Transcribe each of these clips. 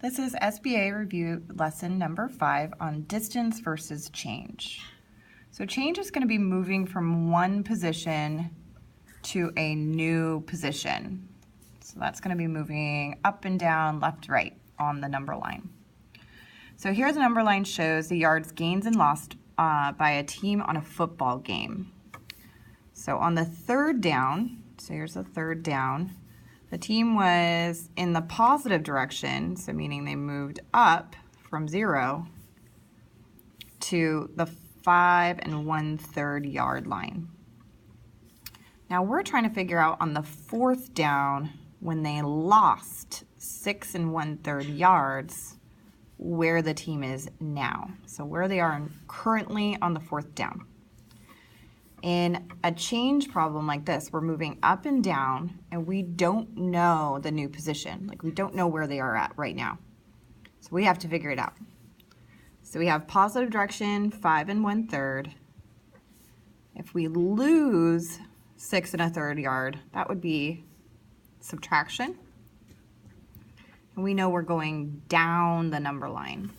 This is SBA review lesson number 5 on distance versus change. So change is going to be moving from one position to a new position. So that's going to be moving up and down, left, right on the number line. So here the number line shows the yards gained and lost by a team on a football game. So on the third down, so here's the third down, the team was in the positive direction, so meaning they moved up from 0 to the 5 1/3 yard line. Now we're trying to figure out on the fourth down when they lost 6 1/3 yards where the team is now. So where they are currently on the fourth down. In a change problem like this, we're moving up and down and we don't know the new position. Like we don't know where they are at right now. So we have to figure it out. So we have positive direction, 5 1/3. If we lose 6 1/3 yard, that would be subtraction. And we know we're going down the number line.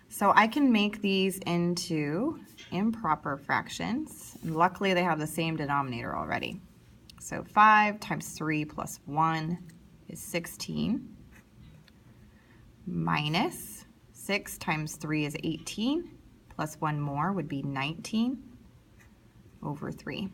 So I can make these into improper fractions. And luckily they have the same denominator already. So 5 times 3 plus 1 is 16. Minus 6 times 3 is 18. Plus 1 more would be 19 over 3.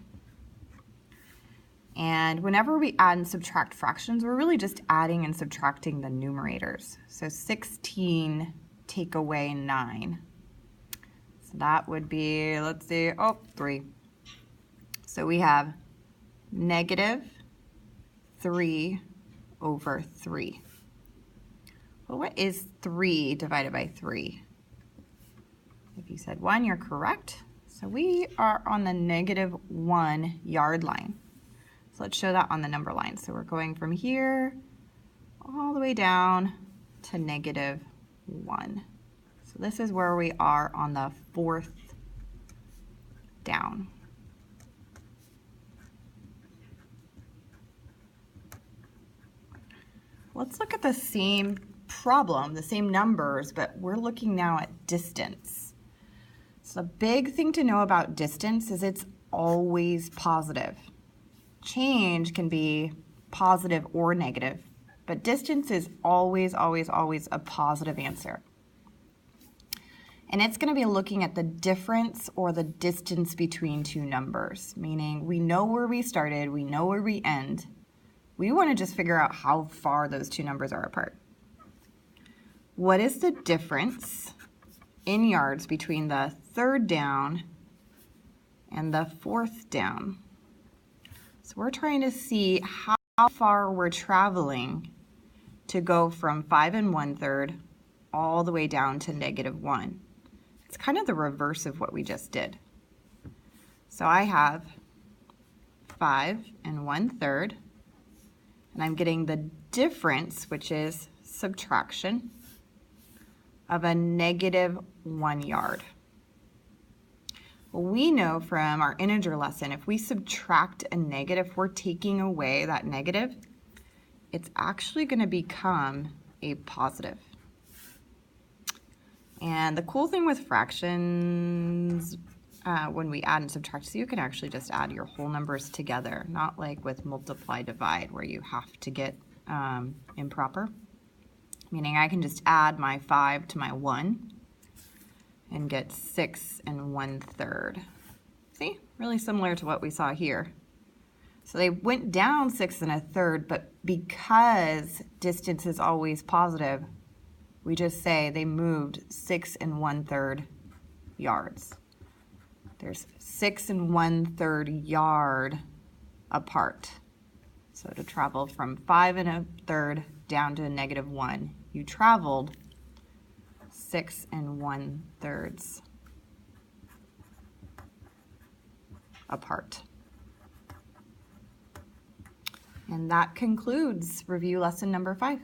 And whenever we add and subtract fractions, we're really just adding and subtracting the numerators. So 16 take away 9. So that would be, let's see, 3. So we have negative 3 over 3. Well, what is 3 divided by 3? If you said 1, you're correct. So we are on the -1 yard line. So let's show that on the number line. So we're going from here all the way down to -1. So this is where we are on the fourth down. Let's look at the same problem, the same numbers, but we're looking now at distance. So the big thing to know about distance is it's always positive. Change can be positive or negative, but distance is always, always, always a positive answer. And it's going to be looking at the difference or the distance between two numbers, meaning we know where we started, we know where we end. We want to just figure out how far those two numbers are apart. What is the difference in yards between the third down and the fourth down? So we're trying to see how far we're traveling to go from 5 1/3 all the way down to -1. It's kind of the reverse of what we just did. So I have 5 1/3, and I'm getting the difference, which is subtraction, of a -1 yard. Well, we know from our integer lesson, if we subtract a negative, we're taking away that negative, it's actually going to become a positive. And the cool thing with fractions, when we add and subtract, so you can actually just add your whole numbers together, not like with multiply divide where you have to get improper. Meaning I can just add my 5 to my 1 and get 6 1/3. See, really similar to what we saw here. So they went down 6 1/3, but because distance is always positive, we just say they moved 6 1/3 yards. There's 6 1/3 yard apart. So to travel from 5 1/3 down to -1, you traveled 6 1/3 apart. And that concludes review lesson number 5.